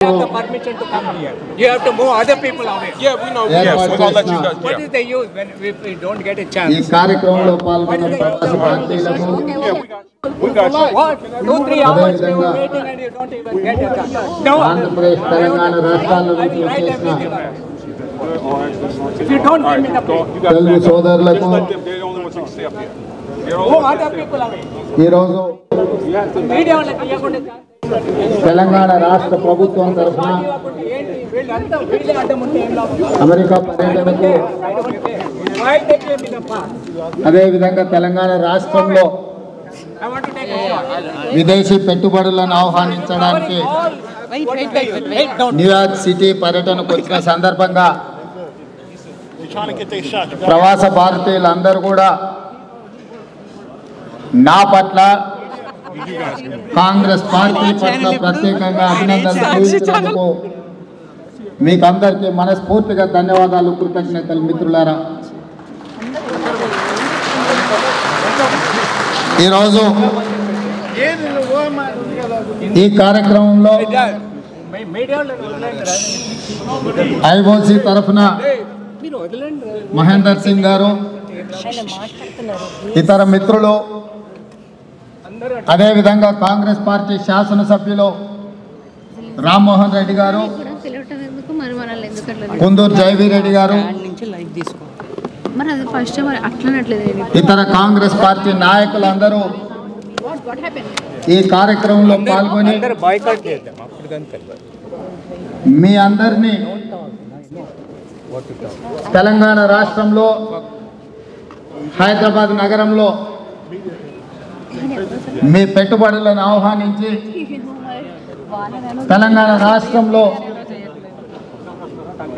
have the permission to come here. You have to move other people away. Yeah, we know. Yes, we're gonna let you guys. What is the use when we don't get a chance? ఈ కార్యక్రమంలో పాల్గొన్న ప్రవాస భారతీయులకు We got you. What? 2-3 hours we were waiting and you don't even get a chance. No. Andhra Pradesh Telangana రాష్ట్రాల నుంచి చేసిన If you don't give me the place, Telugu సోదరులకు They're the only ones who can stay up here. move other people away. ఈరోజు Media వాళ్ళకి ఇవ్వకుండా chance. Telangana రాష్ట్ర ప్రభుత్వం తరఫున ఏంటి వీళ్ళంతా వీళ్ళే అడ్డం ఉంటే ఏం లాభం? అమెరికా పర్యటనకు Why they give me the pass? అదేవిధంగా తెలంగాణ రాష్ట్రంలో I want to take a shot. విదేశీ పెట్టుబడులను ఆహ్వానించడానికి Wait, don't. న్యూయార్క్ సిటీ పర్యటనకు వచ్చిన సందర్భంగా Trying to get their shot. ప్రవాస భారతీయులందరూ కూడా నా పట్ల కాంగ్రెస్ పార్టీ పట్ల ప్రత్యేకంగా అభినందనలు తెలియజేసినందుకు మీకు అందరికీ మనస్ఫూర్తిగా ధన్యవాదాలు, కృతజ్ఞతలు మిత్రులారా. ఈరోజు ఈ కార్యక్రమంలో మీడియా వాళ్ళని వదిలేండి. ఐఓసి తరఫున మీరు వదిలేండి. మహేందర్ సింగ్ గారు, ఇతర మిత్రులు, అదేవిధంగా కాంగ్రెస్ పార్టీ శాసనసభ్యులు రామ్మోహన్ రెడ్డి గారు, కుందూరు జయవీరెడ్డి గారు, ఇతర కాంగ్రెస్ పార్టీ నాయకులందరూ ఈ కార్యక్రమంలో పాల్గొని మీ అందరినీ తెలంగాణ రాష్ట్రంలో హైదరాబాద్ నగరంలో మీ పెట్టుబడులను ఆహ్వానించి తెలంగాణ రాష్ట్రంలో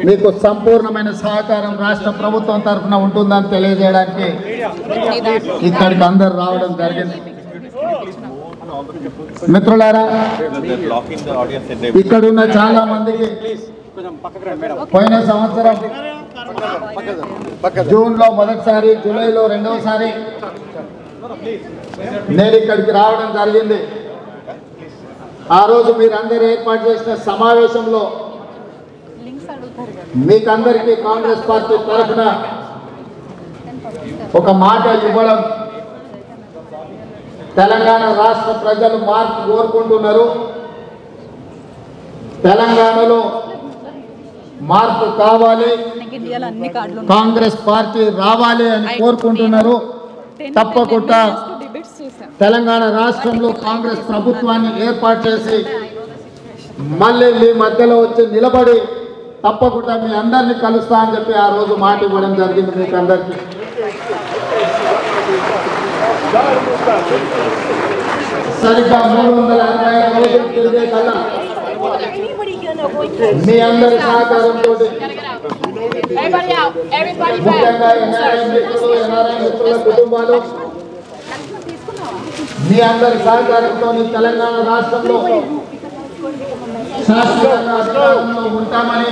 మీకు సంపూర్ణమైన సహకారం రాష్ట్ర ప్రభుత్వం తరఫున ఉంటుందని తెలియజేయడానికి ఇక్కడికి అందరు రావడం జరిగింది. మిత్రులారా, ఇక్కడున్న చాలా మందికి పోయిన సంవత్సరం జూన్లో మొదటిసారి, జూలైలో రెండవసారి నేను ఇక్కడికి రావడం జరిగింది. ఆ రోజు మీరందరూ ఏర్పాటు చేసిన సమావేశంలో మీకందరికీ కాంగ్రెస్ పార్టీ తరఫున ఒక మాట ఇవ్వడం, తెలంగాణ రాష్ట్ర ప్రజలు మార్పు కోరుకుంటున్నారు, తెలంగాణలో మార్పు కావాలి, కాంగ్రెస్ పార్టీ రావాలి అని కోరుకుంటున్నారు. తప్పకుండా తెలంగాణ రాష్ట్రంలో కాంగ్రెస్ ప్రభుత్వాన్ని ఏర్పాటు చేసి మళ్ళీ మీ మధ్యలో వచ్చి నిలబడి తప్పకుండా మీ అందరినీ కలుస్తా అని చెప్పి ఆ రోజు మాట ఇవ్వడం జరిగింది మీకు అందరికీ. సరిగ్గా 365 రోజులు తిరిగే కల్లా మీ అందరి సహకారంతో ముఖ్యంగా ఎన్ఆర్ఐ మిత్రుల కుటుంబాలు మీ అందరి సహకారంతో తెలంగాణ రాష్ట్రంలో శాశ్వతంగా అధికారంలో ఉంటామని,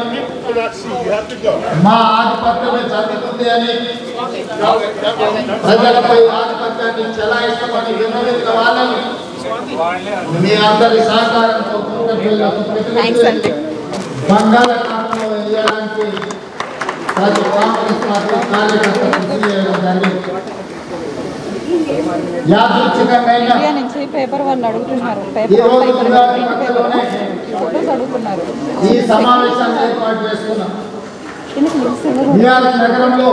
మా ఆధిపత్యమే జరుగుతుంది అని, ప్రజలపై ఆధిపత్యాన్ని చెలాయిస్తామని విన్నవించిన వాళ్ళని మీ అందరి సహకారంతో బంగాళాఖాతంలో వేయడానికి ప్రతి కాంగ్రెస్ పార్టీ కార్యకర్త కృషి చేయడం జరిగింది. యాదృచ్ఛికంగా ఈ సమావేశాన్ని ఏర్పాటు చేసుకున్నాం. న్యూయార్క్ నగరంలో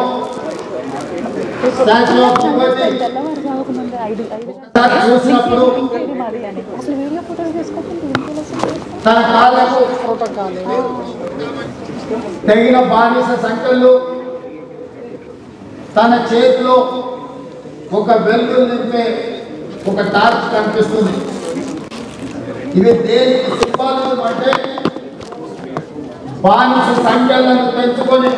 స్టాచ్యూ ఆఫ్ లిబర్టీ చూసినప్పుడు తన కాళ్ళకు తెగిన బానిస సంఖ్యలు, తన చేతిలో ఒక వెలుగులు నింపే ఒక టార్చ్ కనిపిస్తుంది. ఇది దేనికి సింబాలిజం అంటే బానిస సంఖ్యలను పెంచుకొని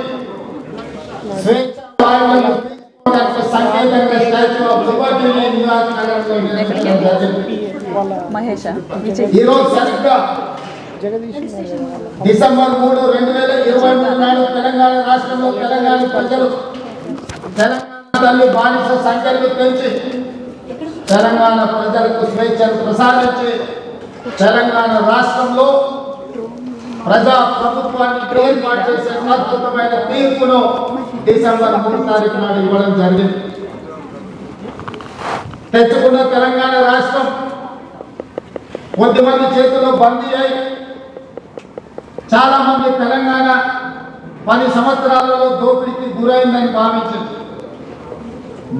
స్వేచ్ఛ వాయువులను తీసుకోవడానికి సంకేతంగా స్టాచ్యూ ఆఫ్ లిబర్టీని న్యూయార్క్ నగరంలో నిర్మించడం జరిగింది. ఈరోజు సరిగ్గా డిసెంబర్ 3, 2023 నాడు తెలంగాణ రాష్ట్రంలో తెలంగాణ ప్రజలు తెలంగాణ తల్లి బానిస సంఖ్యలు పెంచి తెలంగాణ ప్రజలకు స్వేచ్ఛను ప్రసాదించి తెలంగాణ రాష్ట్రంలో ప్రజా ప్రభుత్వాన్ని ఏర్పాటు చేసే అద్భుతమైన తీర్పును డిసెంబర్ 3 తారీఖు నాడు ఇవ్వడం జరిగింది. తెచ్చుకున్న తెలంగాణ రాష్ట్రం కొద్దిమంది చేతిలో బందీ అయి చాలా మంది తెలంగాణ 10 సంవత్సరాలలో దోపిడీకి గురైందని భావించింది.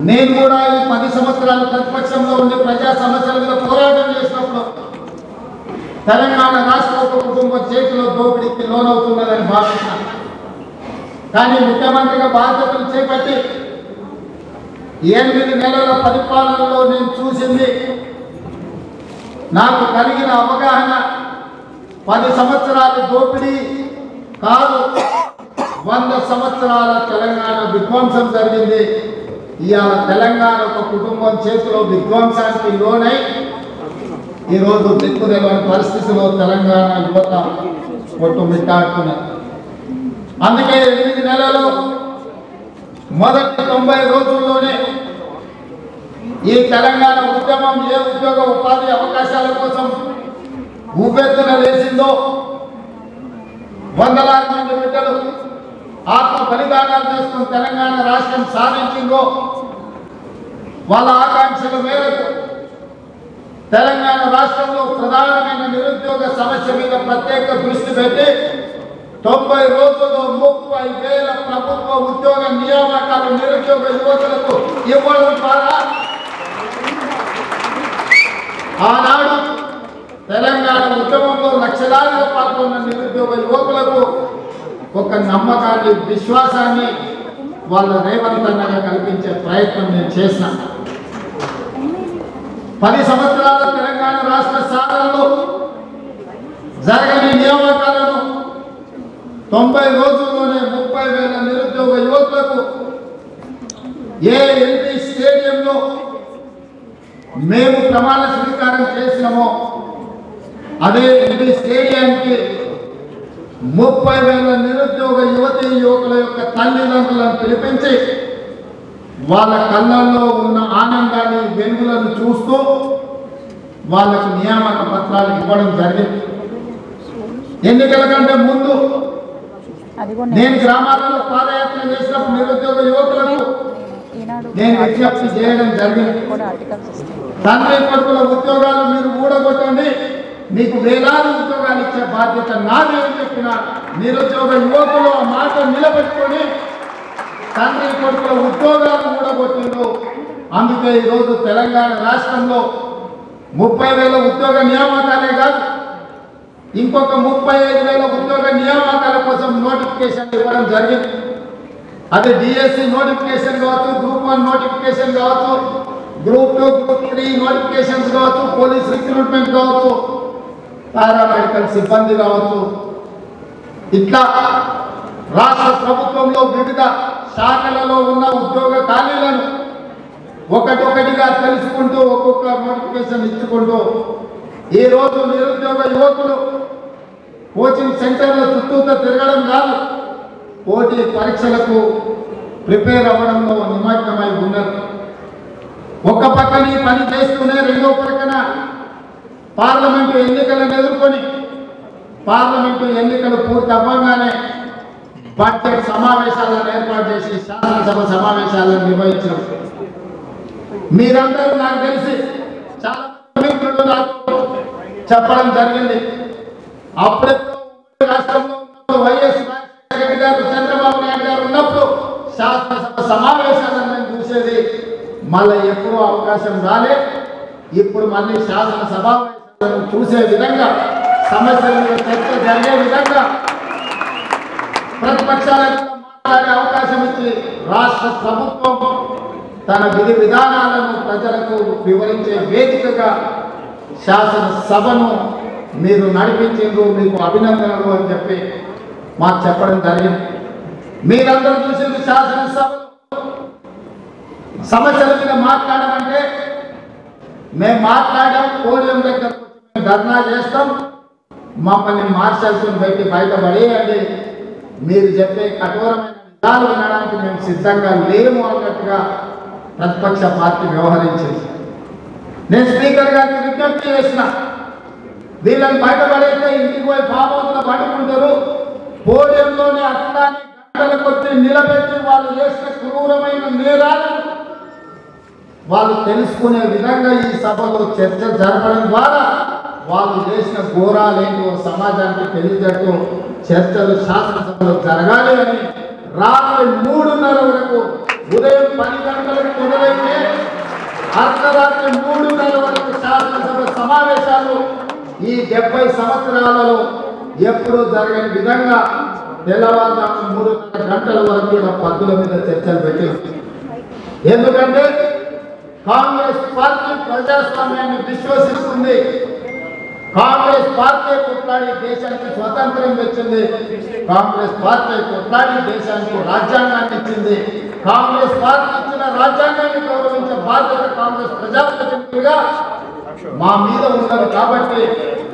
నేను కూడా ఈ 10 సంవత్సరాలు ప్రతిపక్షంలో ఉండి ప్రజా సమస్యల మీద పోరాటం చేసినప్పుడు తెలంగాణ రాష్ట్ర కుటుంబం చేతిలో దోపిడీకి లోనవుతున్నదని భావించాను. కానీ ముఖ్యమంత్రిగా బాధ్యతలు చేపట్టి 8 నెలల పరిపాలనలో నేను చూసింది, నాకు కలిగిన అవగాహన 10 సంవత్సరాల దోపిడీ కాదు, 100 సంవత్సరాల తెలంగాణ విధ్వంసం జరిగింది. ఇవాళ తెలంగాణ ఒక కుటుంబం చేతిలో విధ్వంసానికి లోనై ఈరోజు దిక్కుదెలని పరిస్థితిలో తెలంగాణ యువత కొట్టుమిట్టాడుతున్నారు. అందుకే 8 నెలలు మొదటి 90 రోజుల్లోనే ఈ తెలంగాణ ఉద్యమం ఏ ఉద్యోగ ఉపాధి అవకాశాల కోసం ఉవ్వెత్తున లేచిందో, వందలాది మంది బిడ్డలు ఆత్మ బలిదానాలు చేసుకుని తెలంగాణ రాష్ట్రం సాధించిందో, వాళ్ళ ఆకాంక్షల మేరకు తెలంగాణ రాష్ట్రంలో ప్రధానమైన నిరుద్యోగ సమస్య మీద ప్రత్యేక దృష్టి పెట్టి 90 రోజుల్లో 30,000 ప్రభుత్వ ఉద్యోగ నియామకాలు నిరుద్యోగ యువకులకు ఇవ్వడం ద్వారా ఆనాడు తెలంగాణ ఉద్యమంలో లక్షలాదిగా పాల్గొన్న నిరుద్యోగ యువకులకు ఒక నమ్మకాన్ని, విశ్వాసాన్ని వాళ్ళ రేవంత్ అన్నగా కల్పించే ప్రయత్నం నేను చేసిన. 10 సంవత్సరాల తెలంగాణ రాష్ట్ర సాధనలో జరగని నియామకాలను 90 రోజుల్లోనే 30,000 నిరుద్యోగ యువకులకు ఏ ఎల్బీ స్టేడియంలో మేము ప్రమాణ స్వీకారం చేసినామో అదే ఎల్బీ స్టేడియానికి 30,000 నిరుద్యోగ యువతీ యువకుల యొక్క తల్లిదండ్రులను పిలిపించి వాళ్ళ కళ్ళల్లో ఉన్న ఆనందాన్ని, వెలుగులను చూస్తూ వాళ్ళకు నియామక పత్రాలు ఇవ్వడం జరిగింది. ఎన్నికల కంటే ముందు నేను గ్రామాలలో పాదయాత్ర చేసినప్పుడు నిరుద్యోగ యువకులకు నేను విజ్ఞప్తి చేయడం జరిగింది. తండ్రి కొడుకుల ఉద్యోగాలు మీరు ఊడగొట్టండి, మీకు వేలాది ఉద్యోగాలు ఇచ్చే బాధ్యత నాది అని చెప్పిన నిరుద్యోగ యువకులు ఆ మాట నిలబెట్టుకొని తండ్రి కొడుకుల ఉద్యోగాలు ఊడగొట్టిండ్రు. అందుకే ఈరోజు తెలంగాణ రాష్ట్రంలో 30,000 ఉద్యోగ నియామకాలే కాదు, ఇంకొక 35,000 ఉద్యోగ నియామకాల కోసం నోటిఫికేషన్ ఇవ్వడం జరిగింది. అది డిఎస్సి నోటిఫికేషన్ కావచ్చు, గ్రూప్ 1 నోటిఫికేషన్ కావచ్చు, గ్రూప్ 2, గ్రూప్ 3 నోటిఫికేషన్స్ కావచ్చు, పోలీస్ రిక్రూట్మెంట్ కావచ్చు, పారామెడికల్ సిబ్బంది కావచ్చు. ఇట్లా రాష్ట్ర ప్రభుత్వంలో వివిధ శాఖలలో ఉన్న ఉద్యోగ ఖాళీలను ఒకటొకటిగా తెలుసుకుంటూ ఒక్కొక్క నోటిఫికేషన్ ఇచ్చుకుంటూ ఈరోజు నిరుద్యోగ యువకులు కోచింగ్ సెంటర్ల చుట్టూతో తిరగడం కాదు, పోటీ పరీక్షలకు ప్రిపేర్ అవ్వడంలో నిమగ్నమై ఉన్నారు. ఒక పక్కన ఈ పని చేస్తూనే రెండో పక్కన పార్లమెంటు ఎన్నికలను ఎదుర్కొని పార్లమెంటు ఎన్నికలు పూర్తి అవ్వగానే బడ్జెట్ సమావేశాలను ఏర్పాటు చేసి శాసనసభ సమావేశాలను నిర్వహించారు. మీరందరూ నాకు తెలిసి చాలా మిత్రులు నాకు చెప్పడం జరిగింది. అప్పుడెప్పుడు రాష్ట్రంలో ఉన్నప్పుడు వైఎస్ రాజశేఖర రెడ్డి గారు, చంద్రబాబు నాయుడు గారు ఉన్నప్పుడు శాసనసభ సమావేశాలను నేను చూసేది. మళ్ళీ ఎప్పుడూ అవకాశం రాలే. ఇప్పుడు మళ్ళీ శాసన సమావేశాలను చూసే విధంగా, సమస్యల మీద చర్చ జరిగే విధంగా ప్రతిపక్షాలకు మాట్లాడే అవకాశం ఇచ్చి రాష్ట్ర ప్రభుత్వం తన విధి విధానాలను ప్రజలకు వివరించే వేదికగా శాసనసభను మీరు నడిపించిండ్రు, మీకు అభినందనలు అని చెప్పి మాకు చెప్పడం జరిగింది. మీరందరూ చూసింది శాసనసభలో సమస్యల మీద మాట్లాడమంటే మేము మాట్లాడాం, పోడియం దగ్గర ధర్నా చేస్తాం, మమ్మల్ని మార్షల్స్ని పెట్టి బయటపడేయండి, మీరు చెప్పే కఠోరమైన విధాలు వినడానికి మేము సిద్ధంగా లేము అన్నట్టుగా ప్రతిపక్ష పార్టీ వ్యవహరించింది. నేను స్పీకర్ గారికి విజ్ఞప్తి చేసిన, వీళ్ళని బయటపడేస్తే ఇంటికి పోయి ఫామ్ హౌస్లో పడుకుంటారు. పోడియంలోనే అట్లానే గంటల కొద్ది నిలబెట్టి వాళ్ళు చేసిన క్రూరమైన నేరాలను వాళ్ళు తెలుసుకునే విధంగా ఈ సభలో చర్చ జరపడం ద్వారా వాళ్ళు చేసిన ఘోరాలేంటో సమాజానికి తెలియజేస్తూ చర్చలు శాసనసభలో జరగాలి అని రాత్రి 3:30 వరకు ఉదయం 10 గంటలకు మొదలైతే అర్ధరాత్రి 3:30 వరకు శాసనసభ సమావేశాలు ఈ 70 సంవత్సరాలలో ఎప్పుడూ జరగని విధంగా తెల్లవారుజాము 3:30 గంటల వరకు ఇలా పద్దుల మీద చర్చలు పెట్టారు. ఎందుకంటే కాంగ్రెస్ పార్టీ ప్రజాస్వామ్యాన్ని విశ్వసిస్తుంది. కాంగ్రెస్ పార్టీ కొట్లాడి దేశానికి స్వతంత్రం తెచ్చింది. కాంగ్రెస్ పార్టీ కొట్లాడి దేశానికి రాజ్యాంగాన్ని ఇచ్చింది. కాంగ్రెస్ పార్టీ ఇచ్చిన రాజ్యాంగాన్ని గౌరవించే బాధ్యత కాంగ్రెస్ ప్రజాప్రతినిధులుగా మా మీద ఉన్నది. కాబట్టి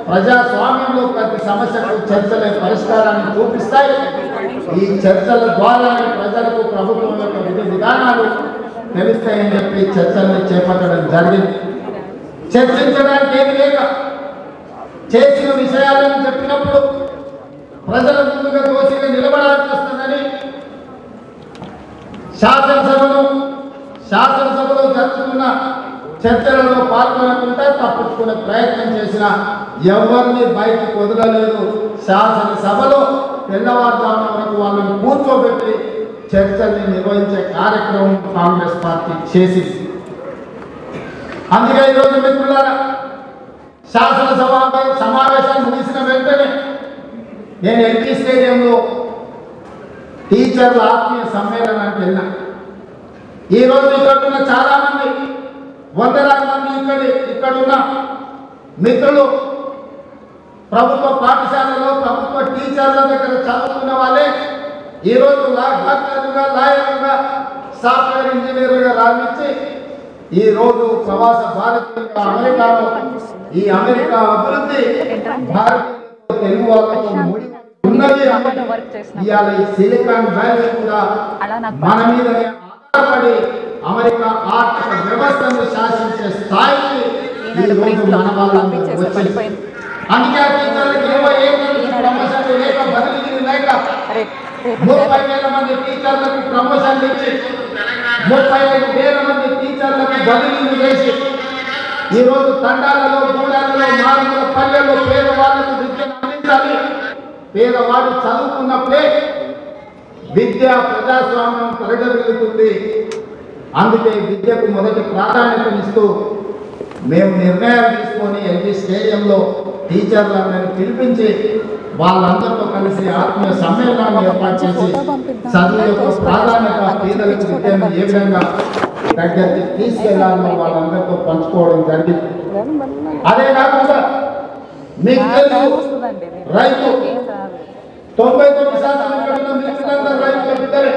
ప్రజాస్వామ్యంలో ప్రతి సమస్యకు చర్చలే పరిష్కారాన్ని చూపిస్తాయి. ఈ చర్చల ద్వారా ప్రజలకు ప్రభుత్వం యొక్క విధి విధానాలు తెలుస్తాయని చెప్పి చర్చల్ని చేపట్టడం జరిగింది. చర్చించడానికి ఏమి లేక చేసిన విషయాలను చెప్పినప్పుడు ప్రజల ముందుగా దోషిగా నిలబడాల్సి వస్తుందని శాసనసభలో జరుగుతున్న చర్చలలో పాల్గొనకుండా తప్పించుకునే ప్రయత్నం చేసిన ఎవరిని బయటకు వదలలేదు. శాసనసభలో తెల్లవారుజామున వరకు వాళ్ళని కూర్చోబెట్టి చర్చల్ని నిర్వహించే కార్యక్రమం కాంగ్రెస్ పార్టీ చేసింది. అందుకే ఈరోజు మిత్రులారా శాసనసభ సమావేశాలు ముగిసిన వెంటనే నేను ఎల్పీ స్టేడియంలో టీచర్ల ఆత్మీయ సమ్మేళనానికి వెళ్ళినా. ఈరోజు ఇక్కడున్న చాలా మంది వందలాది మంది ఇక్కడున్న మిత్రులు ప్రభుత్వ పాఠశాలలో ప్రభుత్వ టీచర్ల దగ్గర చదువుకున్న వాళ్ళే ఈరోజు డాక్టర్లుగా, లాయర్లుగా, సాఫ్ట్వేర్ ఇంజనీర్లుగా రాణించి ఈరోజు ప్రవాస భారతీయులుగా అమెరికాలో ఈ అమెరికా అభివృద్ధి భారతీయులతో తెలుగు వాళ్ళతో ముడి ఉన్నది. ఇవాళ ఈ సిలికాన్ వ్యాలీ కూడా మన మీదనే ఆధారపడి అమెరికా ఆర్థిక వ్యవస్థను శాసించే స్థాయికి ఈ రోజు మన వాళ్ళందరూ వచ్చింది. అందుకే టీచర్లకు 21 ప్రమోషన్లు లేక బదిలీలు లేక 30,000 మంది టీచర్లకు ప్రమోషన్లు ఇచ్చి 35,000 మంది టీచర్లకు బదిలీలు చేసి ఈరోజు తండాలలో, గూడాలలో, మారుమూల పల్లెల్లో పేదవాళ్ళకు విద్యను అందించాలి. పేదవాడు చదువుకున్నప్పుడే విద్య ప్రజాస్వామ్యం పరిగెడుతుంది. అందుకే విద్యకు మొదటి ప్రాధాన్యతనిస్తూ మేము నిర్ణయాలు తీసుకొని ఎల్బీ స్టేడియంలో టీచర్లందరినీ పిలిపించి వాళ్ళందరితో కలిసి ఆత్మీయ సమ్మేళనాన్ని ఏర్పాటు చేసి చదువు యొక్క ప్రాధాన్యత, పేదలకు విద్యను ఏ విధంగా దగ్గరికి తీసుకెళ్లాలో వాళ్ళందరితో పంచుకోవడం జరిగింది. అదే కాకుండా మీకు తెలుసు రైతు 99% మిత్రులందరూ రైతుల బిడ్డలే.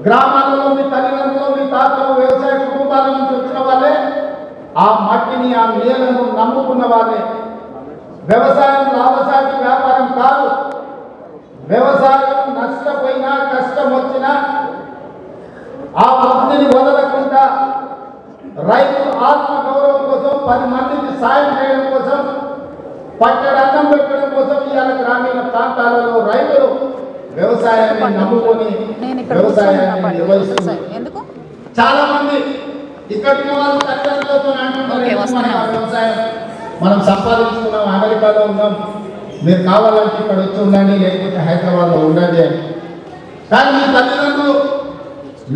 గ్రామాలలో మీ తల్లిదండ్రులు, మీ తాతలు వ్యవసాయ కుటుంబాల నుంచి వచ్చిన వాళ్ళే. ఆ మట్టిని, ఆ నీళ్లను నమ్ముకున్న వాళ్ళే. వ్యవసాయం లాభసాటి వ్యాపారం కాదు. వ్యవసాయం నష్టపోయినా, కష్టం వచ్చినా ఆ వృత్తిని వదలకుండా రైతు ఆత్మ గౌరవం కోసం, 10 మందికి సాయం చేయడం కోసం, పట్టణ అన్నం పెట్టడం కోసం ఇవాళ గ్రామీణ ప్రాంతాలలో రైతులు వ్యవసాయాన్ని నమ్ముకొని వ్యవసాయాన్ని నిర్వహిస్తున్నారు. చాలా మంది ఇక్కడ వాళ్ళు తల్లిదండ్రులతో అంటున్నారు, వ్యవసాయం మనం సంపాదించుకున్నాం, అమెరికాలో ఉన్నాం, మీరు కావాలంటే ఇక్కడ వచ్చి ఉండండి, లేకపోతే హైదరాబాద్లో ఉండండి అని. కానీ మీ తల్లిదండ్రులు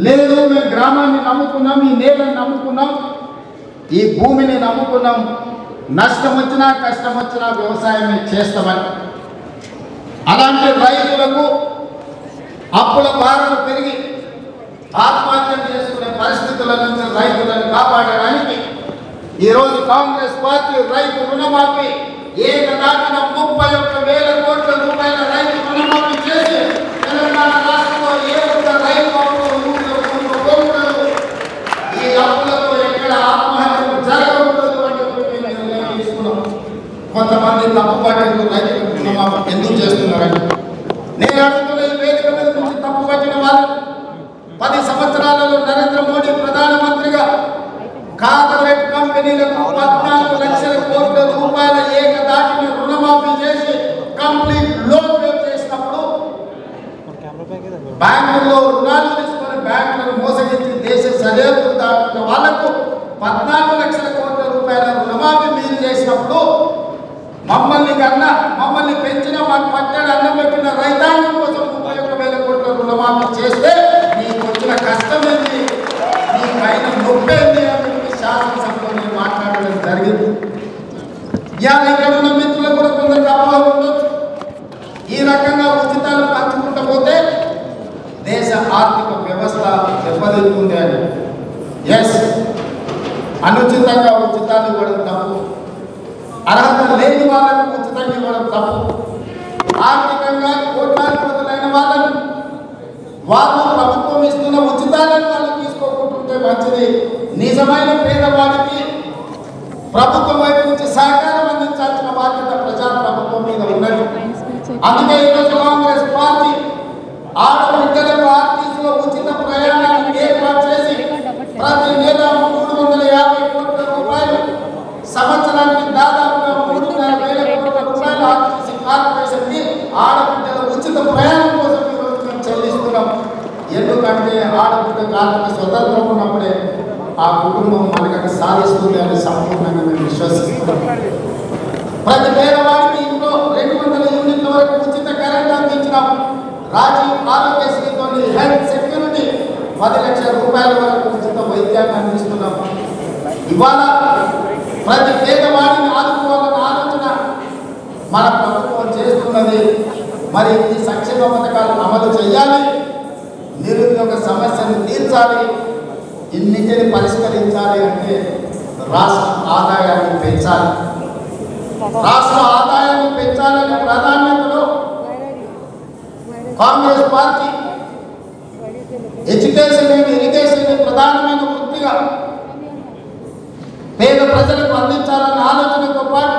లేదు, మేము గ్రామాన్ని నమ్ముకున్నాం, ఈ నేలను నమ్ముకున్నాం, ఈ భూమిని నమ్ముకున్నాం, నష్టం వచ్చినా కష్టం వచ్చినా వ్యవసాయమే చేస్తామని. అలాంటి రైతులకు అప్పుల భారాలు పెరిగి ఆత్మహత్యలు చేసుకునే పరిస్థితుల నుంచి రైతులను కాపాడడానికి ఈరోజు కాంగ్రెస్ పార్టీ రైతు రుణమాఫీ ఏకదాటిన 31,000 కోట్ల రూపాయల రైతు రుణమాఫీ చేసి తెలంగాణ రాష్ట్రంలో ఏ ఒక్క రైతు ఈ అప్పులతో ఎక్కడ ఆత్మహత్యలు జరగకూడదు అని చెప్పి నిర్ణయం తీసుకున్నాం. కొంతమంది తప్పుపట్టిన రైతులకు రుణమాఫీ ఎందుకు చేస్తున్నారని నేను అడుగుతున్న ఈ వేదిక మీద నుంచి తప్పుపట్టిన వాళ్ళు 10 సంవత్సరాలలో నరేంద్ర మోడీ ప్రధానమంత్రిగా కార్పొరేట్ కంపెనీలకు 14 లక్షల కోట్ల రూపాయల ఏకదాటిన బ్యాంకుల్లో రుణాలు తీసుకొని బ్యాంకులను మోసగించి దేశ సరిహద్దులు దాటుతున్న వాళ్లకు 14 లక్షల కోట్ల రూపాయల రుణమాఫీ మీరు చేసినప్పుడు మమ్మల్ని కన్నా మమ్మల్ని పెంచిన మాకు పట్టాడు అన్నం పెట్టిన రైతాంగం కోసం 31,000 కోట్ల రుణమాఫీ చేస్తే నీకు వచ్చిన కష్టమేంది, నీ పైన నొప్పేంది అని శాసనసభలో నేను మాట్లాడడం జరిగింది. ఇవాళ ఇక్కడ ఉన్న మిత్రులకు కూడా కొందరికి అపోహలు ఉండొచ్చు. ఈ రకంగా ఉచితాలు పంచుకుంటూ పోతే దేశ ఆర్థిక వ్యవస్థ దెబ్బతింటుంది అని. ఎస్, అనుచితంగా ఉచితాలు ఇవ్వడం తప్పు, అర్హత లేని వాళ్ళకు ఉచితంగా ఇవ్వడం తప్పు. ఆర్థికంగా కోట్లాధిపతులైన వాళ్ళను వాళ్ళు ప్రభుత్వం ఇస్తున్న ఉచితాలను వాళ్ళు తీసుకోకుంటుంటే మంచిది. నిజమైన పేదవాడికి ప్రభుత్వం వైపు నుంచి సహకారం అందించాల్సిన బాధ్యత ప్రజా ప్రభుత్వం మీద ఉన్నది. అందుకే ఈరోజు కాంగ్రెస్ పార్టీ ఆడబిడ్డలకు ఆర్టీసీలో ఉచిత ప్రయాణాన్ని ఏర్పాటు చేసి ప్రతి నెల 350 కోట్ల రూపాయలు, సంవత్సరానికి దాదాపుగా 3,500 కోట్ల రూపాయలు ఆర్టీసీ కార్పొరేషన్కి ఆడబిడ్డల ఉచిత ప్రయాణం కోసం ఈరోజు మేము చెల్లిస్తున్నాం. ఎందుకంటే ఆడబిడ్డకు ఆర్థిక స్వతంత్రం ఉన్నప్పుడే ఆ కుటుంబం మనకు సాధిస్తుంది అని సంపూర్ణంగా మేము విశ్వసిస్తున్నాం. ప్రతి పేదవాడికి ఇంట్లో 200 యూనిట్ల వరకు ఉచిత కరెంట్ అందించినాం. రాజీవ్ ఆరోగ్యశ్రీతో హెల్త్ సెక్యూరిటీ 10 లక్షల రూపాయల వరకు ఉచిత వైద్యాన్ని అందిస్తున్నాం. ఇవాళ ప్రతి పేదవాడిని ఆదుకోవాలన్న ఆలోచన మన ప్రభుత్వం చేస్తున్నది. మరి ఈ సంక్షేమ పథకాలను అమలు చేయాలి, నిరుద్యోగ సమస్యను తీర్చాలి, ఇన్నింటిని పరిష్కరించాలి అంటే రాష్ట్ర ఆదాయాన్ని పెంచాలి. రాష్ట్ర ఆదాయాన్ని పెంచాలనే ప్రాధాన్యతలో Congress party education and irrigation ప్రధానమైన వృత్తిగా పేద ప్రజలకు అందించాలన్న ఆలోచనతో పాటు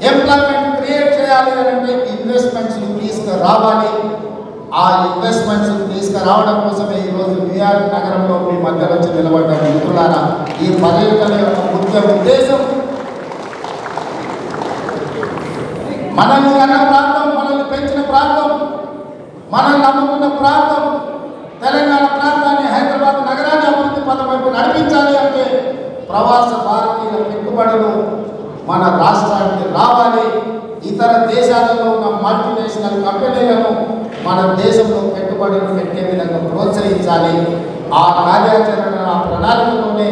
ఎంప్లాయ్మెంట్ క్రియేట్ చేయాలి అంటే ఇన్వెస్ట్మెంట్స్ తీసుకురావాలి. ఆ ఇన్వెస్ట్మెంట్స్ తీసుకురావడం కోసమే ఈరోజు న్యూయార్క్ నగరంలో మీ మధ్య వచ్చి నిలబడ్డ మిత్రులారా, ఈ పర్యటన యొక్క ముఖ్య ఉద్దేశం మనల్ని కన్న ప్రాంతం, మనల్ని పెంచిన ప్రాంతం, మనల్ని నమ్ముకున్న ప్రాంతం తెలంగాణ ప్రాంతాన్ని, హైదరాబాద్ నగరాన్ని అభివృద్ధి పథం వైపు నడిపించాలి అంటే ప్రవాస భారతీయుల పెట్టుబడులు మన రాష్ట్రానికి రావాలి. ఇతర దేశాలలో ఉన్న మల్టీనేషనల్ కంపెనీలను మన దేశంలో పెట్టుబడులు పెట్టే విధంగా ప్రోత్సహించాలి. ఆ కార్యాచరణ, ఆ ప్రణాళికతోనే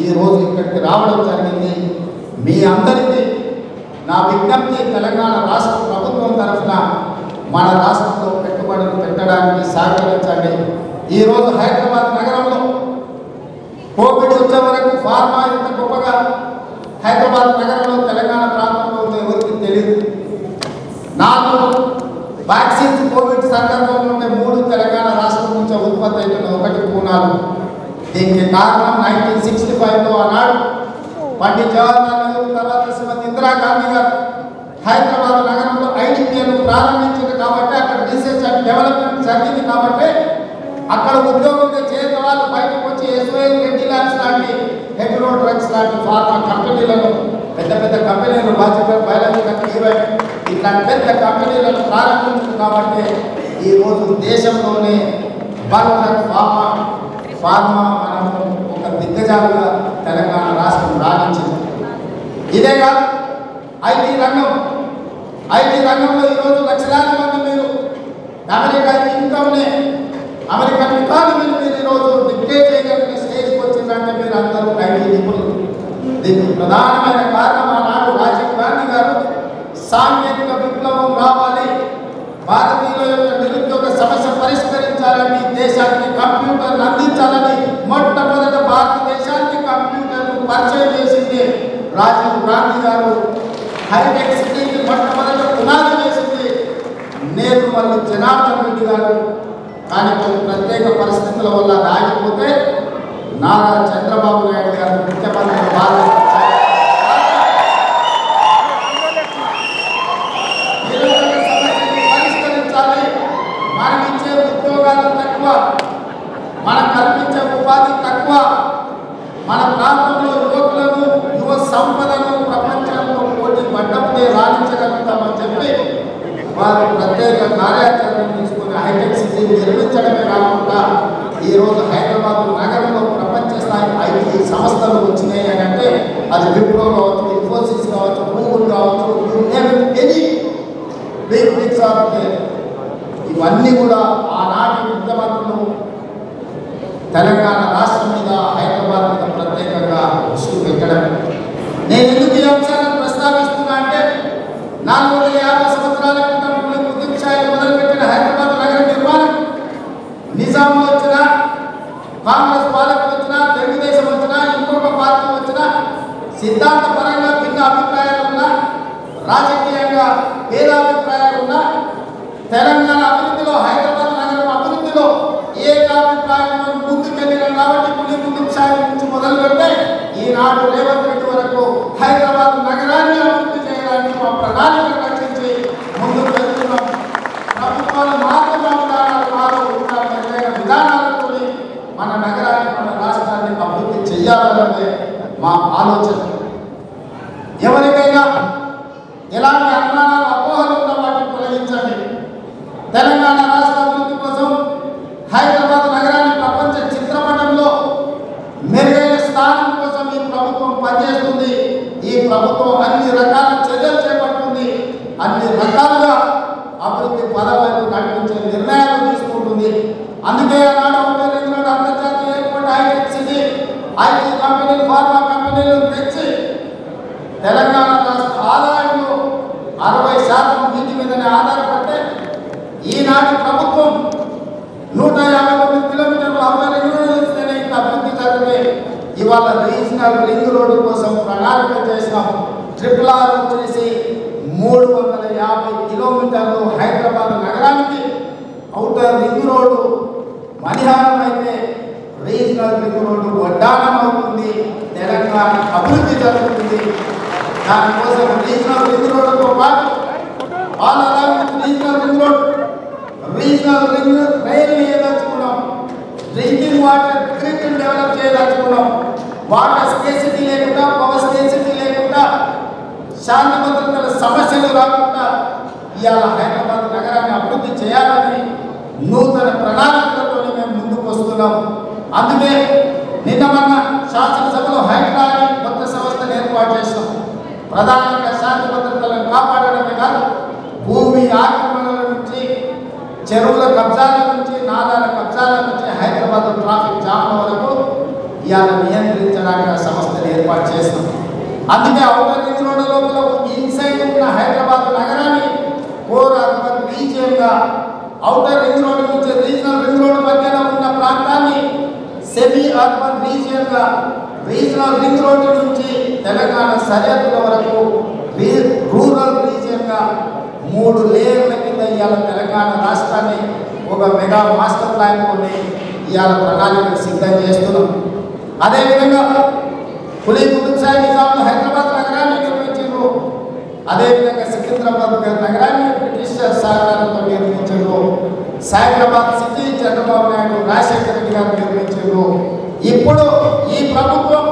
ఈరోజు ఇక్కడికి రావడం జరిగింది. మీ అందరికీ నా విజ్ఞప్తి, తెలంగాణ రాష్ట్ర ప్రభుత్వం తరఫున మన రాష్ట్రంలో పెట్టుబడులు పెట్టడానికి సహకరించండి. ఈరోజు హైదరాబాద్ నగరంలో కోవిడ్ వచ్చే వరకు ఫార్మా ఇంత గొప్పగా హైదరాబాద్ నగరంలో తెలంగాణ ప్రాంతంలో ఎవరికి తెలియదు. 4 వ్యాక్సిన్స్ కోవిడ్ సందర్భంలో ఉంటే 3 తెలంగాణ రాష్ట్రం నుంచి ఉత్పత్తి అవుతున్న 1 పూనాలు. దీనికి కారణం 1965లో ఆనాడు పండిత్ జవహర్లాల్ నెహ్రూ తర్వాత శ్రీమతి ఇందిరాగాంధీ గారు హైదరాబాద్ నగరంలో ఐడిపిఎను ప్రారంభించింది కాబట్టి, అక్కడ రీసెర్చ్ అండ్ డెవలప్మెంట్ జరిగింది కాబట్టి అక్కడ ఉద్యోగంగా చేరిన వాళ్ళు బయటకు వచ్చి ఎస్వైఎల్ రెడ్డి ల్యాబ్స్ లాంటి, హెడ్రో డ్రగ్స్ లాంటి ఫార్మా కంపెనీలను, పెద్ద పెద్ద కంపెనీలు, బయోలాజికల్ ఈవెంట్ ఇట్లాంటి పెద్ద కంపెనీలను ప్రారంభించింది కాబట్టి ఈరోజు దేశంలోనే భారత ఫార్మా మనము ఒక దిగ్గజాలుగా తెలంగాణ రాష్ట్రం రాణించింది. ఇదే కాదు, ఐటీ రంగంలో ఈరోజు లక్షలాది మంది మీరు అమెరికా ఇన్కమ్ని, అమెరికన్ ఎకానమీని మీరు ఈరోజు డిక్టేట్ చేయగలిగిన స్టేజ్కి వచ్చిందంటే మీరు అందరూ ఐటీ నిపుణులు. దీనికి ప్రధానమైన కారణం ఆనాడు రాజీవ్ గాంధీ గారు సాంకేతిక విప్లవం రావాలి, భారతీయుల యొక్క నిరుద్యోగ సమస్య పరిష్కరించాలని, దేశానికి కంప్యూటర్లు అందించాలని మొట్టమొదట భారతదేశానికి కంప్యూటర్ను పరిచయం చేసింది రాజీవ్ గాంధీ గారు. హైటెక్ సిటీకి మొట్టమొదట పునాది వేసింది నేదుమల్లి జనార్దన్ రెడ్డి గారు. కానీ కొన్ని ప్రత్యేక పరిస్థితుల వల్ల రాకపోతే నారా చంద్రబాబు నాయుడు గారు ముఖ్యమంత్రి పరిష్కరించాలి. మనం ఇచ్చే ఉద్యోగాలు తక్కువ, మనం కల్పించే ఉపాధి తక్కువ, మన ప్రాంతంలో యువకులను, యువ సంపదను ప్రపంచంలో పోటీ పడ్డప్పుడే రాణించగలుగుతామని చెప్పి వారు ప్రత్యేక కార్యాచరణ తీసుకుని హైటెక్ సిటీ నిర్మించడమే కాకుండా ఈరోజు హైదరాబాద్ నగరంలో ప్రపంచ స్థాయి ఐటీ సంస్థలు వచ్చినాయి అని అంటే అది విప్రో కావచ్చు, ఇన్ఫోసిస్ కావచ్చు, గూగుల్ కావచ్చు, ఎనీ బిగ్ సాఫ్ట్వేర్, ఇవన్నీ కూడా ఆనాటి ముఖ్యమంత్రులు తెలంగాణ రాష్ట్రం మీద, హైదరాబాద్ మీద ప్రత్యేకంగా దృష్టి పెట్టడం. నేను ఎందుకు ఈ అంశాలను ప్రస్తావిస్తున్నా అంటే 450 సంవత్సరాల క్రితం కుతుబ్ షాహీ మొదలుపెట్టిన హైదరాబాద్ నగర నిర్మాణం నిజాం వచ్చినా, కాంగ్రెస్ పాలకులు వచ్చినా, తెలుగుదేశం వచ్చినా, ఇంకొక పార్టీ వచ్చినా, సిద్ధాంత పరంగా భిన్న అభిప్రాయాలు ఉన్నా, రాజకీయంగా భేదాభిప్రాయాలు ఉన్నా, తెలంగాణ అభివృద్ధిలో, హైదరాబాద్ నగరం అభివృద్ధిలో ఏకాభిప్రాయం ముందుకెళ్ళినాం. కాబట్టి కుతుబ్ షాహీ నుంచి మొదలు పెడితే ఈనాడు రేవంత్ రెడ్డి వరకు హైదరాబాద్ నగరాన్ని అభివృద్ధి చేయడానికి మా ప్రణాళిక రచించి ముందుకు వెళ్తున్నాం. ప్రభుత్వాల మార్గ విధానాలతో మన నగరాన్ని, మన రాష్ట్రాన్ని అభివృద్ధి చేయాలన్నదే మా ఆలోచన. ఎవరికైనా ఎలాంటి అనుమానాలు, అపోహలు ఉన్న వాటిని తొలగించండి. తెలంగాణ రాష్ట్ర అభివృద్ధి కోసం హైదరాబాద్ నగరాన్ని ప్రపంచ చిత్రపటంలో మెరుగైన స్థానం కోసం ఈ ప్రభుత్వం పనిచేస్తుంది. ఈ ప్రభుత్వం అన్ని రకాల చర్యలు చేపడుతుంది. అన్ని రకాలుగా అభివృద్ధి పదవైపు నడిపించే నిర్ణయాలు తీసుకుంటుంది. అందుకే ఆనాడు అంతర్జాతీయ ఎయిర్పోర్ట్, హైటెక్ సిటీ, ఐటీ కంపెనీలు, ఫార్మా కంపెనీలు తెచ్చి తెలంగాణ రాష్ట్ర ఆదాయంలో 60% వీటి మీదనే ఆధారపడితే ఈనాటి ప్రభుత్వం 159 కిలోమీటర్లు ఇంత అభివృద్ధి జరిగితే ఇవాళ రీజనల్ రింగ్ రోడ్డు కోసం ప్రణాళిక చేసినాం. RRR వచ్చేసి 350 కిలోమీటర్లు హైదరాబాద్ నగరానికి ఔటర్ రింగ్ రోడ్డు మణిహారం అయితే రీజనల్ రింగ్ రోడ్డు వడ్డానం అవుతుంది. తెలంగాణ అభివృద్ధి జరుగుతుంది. దానికోసం రీజనల్ రింగ్ రోడ్డుతో పాటు all along regional ring road, regional ring rail వేయదలుచుకున్నాం. డ్రింకింగ్ వాటర్ గ్రిడ్ డెవలప్ చేయదలుచుకున్నాం. వాటర్ స్కేసిటీ లేకుండా, పవర్ స్కేసిటీ లేకుండా, శాంతి భద్రతల సమస్యలు రాకుండా ఇవాళ హైదరాబాద్ నగరాన్ని అభివృద్ధి చేయాలని నూతన ప్రణాళికలతో మేము ముందుకు వస్తున్నాం. అందుకే నిన్న మొన్న శాసనసభలో హైడ్రా కొత్త సంస్థను ఏర్పాటు చేసినాం. ప్రధానంగా శాంతి భద్రతలను కాపాడడమే కాదు, భూమి ఆక్రమణల నుంచి, చెరువుల కబ్జాల నుంచి, నాలాల కబ్జాల నుంచి, హైదరాబాద్ ట్రాఫిక్ జామ్ల వరకు ఇవాళ నియంత్రించడానికి ఆ సంస్థను ఏర్పాటు చేస్తాం. అందుకే ఔటర్ రింగ్ రోడ్డు లోపల ఇన్సైడ్ ఉన్న హైదరాబాద్ నగరాన్ని కోర్ అర్బన్ రీజియన్గా, ఔటర్ రింగ్ రోడ్డు నుంచి రీజనల్ రింగ్ రోడ్డు మధ్యలో ఉన్న ప్రాంతాన్ని సెమీ అర్బన్ రీజియన్గా, రీజనల్ రింగ్ రోడ్డు నుంచి తెలంగాణ సరిహద్దుల వరకు రూరల్ రీజియన్గా 3 లేయర్ల కింద ఇవాళ తెలంగాణ రాష్ట్రాన్ని ఒక మెగా మాస్టర్ ప్లాన్తోనే ఇవాళ ప్రణాళికలు సిద్ధం చేస్తున్నాం. అదేవిధంగా కుతుబ్ షాహీ నిజాంలు హైదరాబాద్ నగరాన్ని నిర్మించారు. అదేవిధంగా సికింద్రాబాద్ నగరాన్ని బ్రిటిషర్ సహకారంతో నిర్మించారు. సైబరాబాద్ సిటీ చంద్రబాబు నాయుడు, రాజశేఖర రెడ్డి గారు నిర్మించారు. ఇప్పుడు ఈ ప్రభుత్వం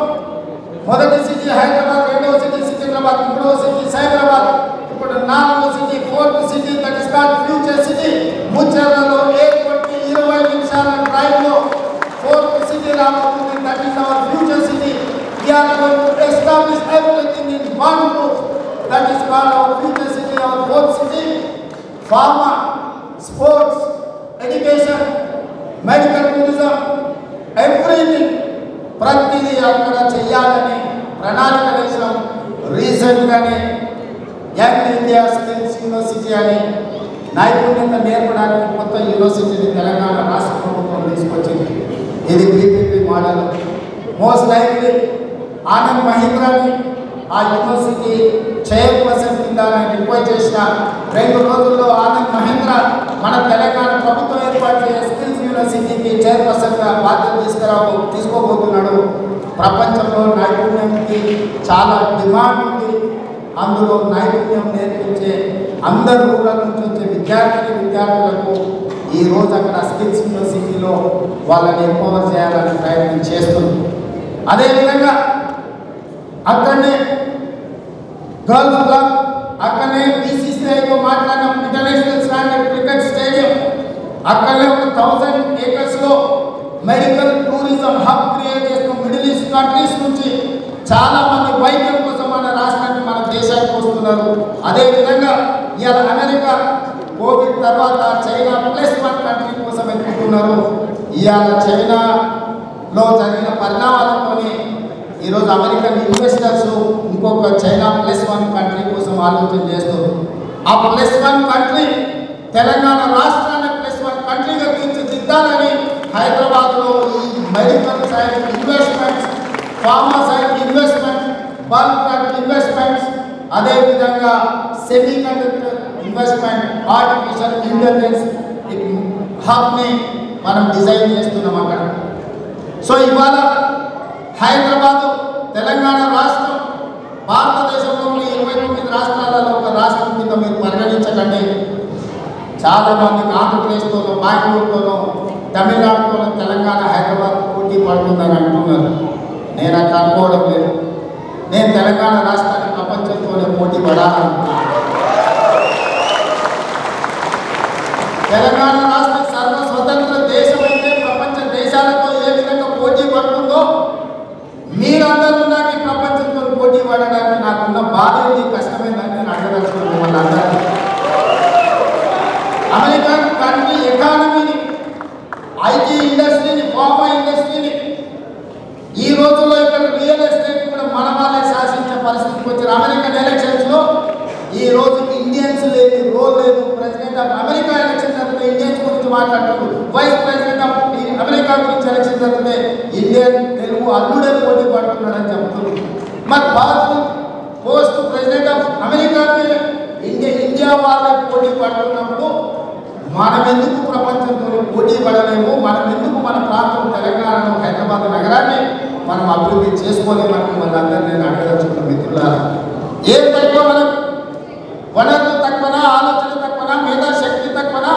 మొదటి సిటీ హైదరాబాద్, రెండవ సిటీ సికింద్రాబాద్, మూడవ సిటీ సైబరాబాద్, ఇప్పుడు 4వ city, 4th city, that is called future city. ముచ్చర్లలో ఎయిర్పోర్ట్కి 20 నిమిషాల డ్రైవ్లో 4th సిటీ రాబోతుంది. That is our future city. We are going to establish everything in one roof. That is called our future city, our 4th city. Pharma, sports, education, medical tourism, everything. ప్రతిదీ అక్కడ చేయాలని ప్రణాళిక వేసాం. రీసెంట్గానే young India skills university అని నైపుణ్యత నేర్పడానికి కొత్త యూనివర్సిటీని తెలంగాణ రాష్ట్ర ప్రభుత్వం తీసుకొచ్చింది. ఇది PPP model. Most likely Anand మహీంద్రాని ఆ యూనివర్సిటీ చైర్పర్సన్ కింద రిక్వెస్ట్ చేసిన 2 రోజుల్లో ఆనంద్ మహీంద్ర మన తెలంగాణ ప్రభుత్వం ఏర్పాటు చేసే స్కిల్స్ యూనివర్సిటీకి చైర్పర్సన్గా బాధ్యత తీసుకోబోతున్నాడు. ప్రపంచంలో నైపుణ్యంకి చాలా డిమాండ్ ఉంది. అందులో నైపుణ్యం నేర్పించే అందరు ఊళ్ళ నుంచి వచ్చే విద్యార్థులకు ఈరోజు అక్కడ స్కిల్స్ యూనివర్సిటీలో వాళ్ళని ఎంపవర్ చేయాలని ప్రయత్నం చేస్తుంది. అదేవిధంగా అక్కడనే గర్ల్స్ క్లబ్, అక్కడనే BCCIతో మాట్లాడిన ఇంటర్నేషనల్ స్టాండర్డ్ క్రికెట్ స్టేడియం, అక్కడే ఒక 1000 acres లో మెడికల్ టూరిజం హబ్ క్రియేట్ చేస్తూ మిడిల్ ఈస్ట్ కంట్రీస్ నుంచి చాలా మంది వైద్యం కోసం మన రాష్ట్రానికి మన దేశానికి వస్తున్నారు. అదేవిధంగా ఇవాళ అమెరికా కోవిడ్ తర్వాత చైనా +1 కంట్రీ కోసం ఎత్తుకున్నారు. ఇవాళ చైనాలో జరిగిన పరిణామాలతోనే ఈరోజు అమెరికన్ ఇన్వెస్టర్స్ ఇంకొక చైనా +1 కంట్రీ కోసం ఆలోచన చేస్తారు. ఆ +1 కంట్రీ తెలంగాణ రాష్ట్రాన్ని +1 కంట్రీగా తీర్చిదిద్దాలని హైదరాబాద్లో ఈ medical side investments, pharma side investment, bulk drug investments, అదేవిధంగా semiconductor investment, artificial intelligence హబ్ని మనం డిజైన్ చేస్తున్నాం అక్కడ. సో ఇవాళ హైదరాబాద్ తెలంగాణ రాష్ట్రం భారతదేశంలోని 29 రాష్ట్రాలలో ఒక రాష్ట్రం కింద మీరు పరిగణించకండి. చాలామంది ఆంధ్రప్రదేశ్తోనో, బెంగళూరుతోనో, తమిళనాడుతోనో తెలంగాణ హైదరాబాద్ పోటీ పడుతుందని అంటున్నారు. నేను అట్లా అనుకోవడం లేదు. నేను తెలంగాణ రాష్ట్రాన్ని ప్రపంచంతోనే పోటీ పడాలనుకుంటున్నాను. తెలంగాణ రాష్ట్రం సర్వ స్వతంత్ర దేశం అయితే ప్రపంచ దేశాలతో ఏ విధంగా పోటీ పడుతుందో మీరందరూ నాకు ప్రపంచంతో పోటీ పడడానికి నాకున్న బాధ ఏంటి, కష్టమైందని నేను అడగదలుచుకున్నాను. వాళ్ళందరూ అమెరికన్ కంట్రీ ఎకానమీని, ఐటీ ఇండస్ట్రీని, ఫార్మా ఇండస్ట్రీని, ఈ రోజుల్లో ఇక్కడ రియల్ ఎస్టేట్ కూడా మన వాళ్ళే శాసించే పరిస్థితికి వచ్చారు. అమెరికన్ ఎలక్షన్స్లో ఈ రోజు ఇండియన్స్ లేని రోల్ లేదు. ప్రెసిడెంట్ ఆఫ్ అమెరికా ఎలక్షన్ జరిగితే ఇండియన్స్ గురించి మాట్లాడుతున్నారు. వైస్ ప్రెసిడెంట్ ఆఫ్ అమెరికా గురించి ఎలక్షన్ జరిగితే ఇండియన్ తెలుగు అల్లుడే పోటీ పడుతున్నాడని చెప్తున్నారు. మరి పోస్ట్ ప్రెసిడెంట్ ఆఫ్ అమెరికాకి ఇండియా వాళ్ళే పోటీ పడుతున్నప్పుడు మనం ఎందుకు ప్రపంచంతో పోటీ పడలేము? మనం ఎందుకు మన ప్రాంతం తెలంగాణను, హైదరాబాద్ నగరాన్ని మనం అభివృద్ధి చేసుకోలేమని వాళ్ళందరూ నేను అడగదలుచుకున్న మిత్రులారా. ఏం తక్కువ మనకు? వనరులు తక్కువనా, ఆలోచన తక్కువనా, మేధాశక్తి తక్కువనా,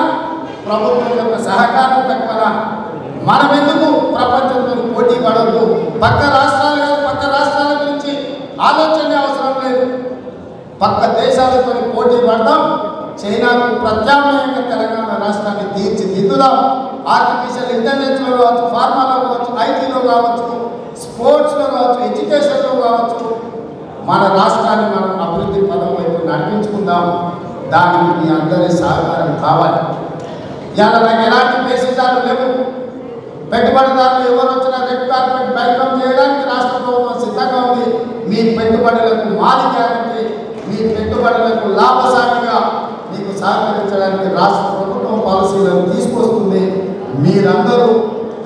ప్రభుత్వం యొక్క సహకారం తక్కువనా? మనం ఎందుకు ప్రపంచంతో పోటీ పడవద్దు? పక్క రాష్ట్రాలు కాదు, పక్క రాష్ట్రాల గురించి ఆలోచన అవసరం లేదు. పక్క దేశాలతో పోటీ పడదాం. చైనాకు ప్రత్యామ్నాయంగా తెలంగాణ రాష్ట్రాన్ని తీర్చిదిద్దుదాం. ఆర్టిఫిషియల్ ఇంటెలిజెన్స్లో కావచ్చు, ఫార్మాలో కావచ్చు, ఐటీలో కావచ్చు, స్పోర్ట్స్లో కావచ్చు, ఎడ్యుకేషన్లో కావచ్చు, మన రాష్ట్రాన్ని మనం అభివృద్ధి పదం వైపు నడిపించుకుందాం. దానికి మీ అందరి సహకారం కావాలి. ఇవాళ నాకు ఎలాంటి బేసిసాలు లేవు. పెట్టుబడిదారులు ఎవరు వచ్చినా రెడ్ కార్పెట్ వెల్కమ్ చేయడానికి రాష్ట్ర ప్రభుత్వం సిద్ధంగా ఉంది. మీ పెట్టుబడులకు మాది గ్యారంటీ, మీ పెట్టుబడులకు లాభసాటిగా మీకు సహకరించడానికి రాష్ట్ర ప్రభుత్వం పాలసీలను తీసుకొస్తుంది. మీరందరూ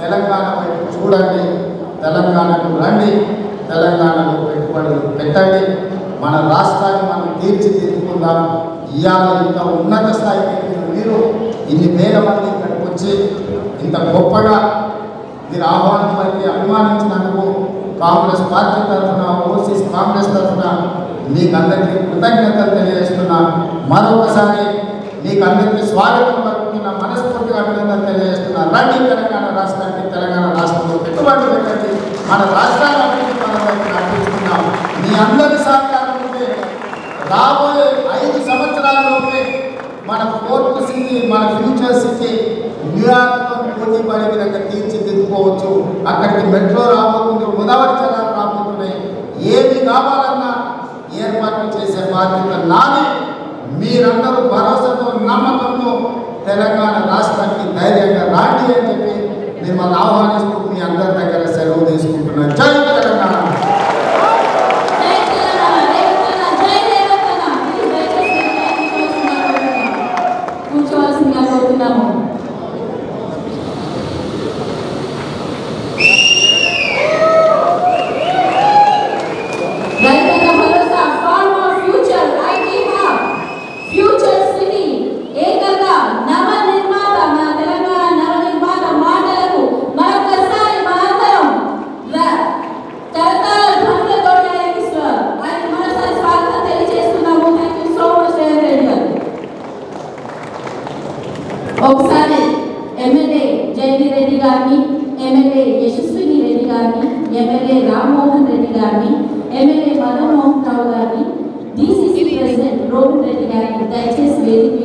తెలంగాణ వైపు చూడండి, తెలంగాణకు రండి, తెలంగాణలో పెట్టుబడులు పెట్టండి. మన రాష్ట్రాన్ని మనం తీర్చిదిద్దుకుందాం. ఇవాళ ఇంత ఉన్నత స్థాయికి మీరు ఇన్ని వేల మంది ఇక్కడికి వచ్చి ఇంత గొప్పగా మీరు ఆహ్వానం పలికి అభిమానించినందుకు కాంగ్రెస్ పార్టీ తరఫున, ఓసీస్ కాంగ్రెస్ తరఫున మీకు అందరికీ కృతజ్ఞతలు తెలియజేస్తున్నా. మరొకసారి మీకు అందరికీ స్వాగతం పలుకుతున్న మనస్ఫూర్తిగా అభినందనలు తెలియజేస్తున్నా. రండి తెలంగాణ రాష్ట్రానికి, తెలంగాణ రాష్ట్రంలో పెట్టుబడులు పెట్టండి, మన రాష్ట్రాన్ని అభివృద్ధి పనులకు నడిపిస్తున్నాం. మీ అందరి సహకారం ఉంటే రాబోయే 5 సంవత్సరాల్లోనే మన పోర్ట్ సిటీ, మన ఫ్యూచర్ సిటీ న్యూయార్క్తో పోటీ పడే విధంగా తీర్చిదిద్దుకోవచ్చు. అక్కడికి మెట్రో రాబోతుంది, గోదావరి జలాలు రాబోతున్నాయి. ఏమి కావాలన్నా ఏర్పాటు చేసే బాధ్యత నాది. మీరందరూ భరోసాతో, నమ్మకంతో తెలంగాణ రాష్ట్రానికి ధైర్యంగా రాండి అని చెప్పి మిమ్మల్ని ఆహ్వానిస్తూ మీ అందరి దగ్గర సెలవు తీసుకుంటున్నాను. జై తెలంగాణ. ఒకసారి ఎమ్మెల్యే జైని రెడ్డి గారిని, ఎమ్మెల్యే యశస్విని రెడ్డి గారిని, ఎమ్మెల్యే రామ్మోహన్ రెడ్డి గారిని, ఎమ్మెల్యే మదన్ మోహన్ రావు గారిని, డిసిసి ప్రెసిడెంట్ రోహన్ రెడ్డి గారిని దయచేసి వేదిక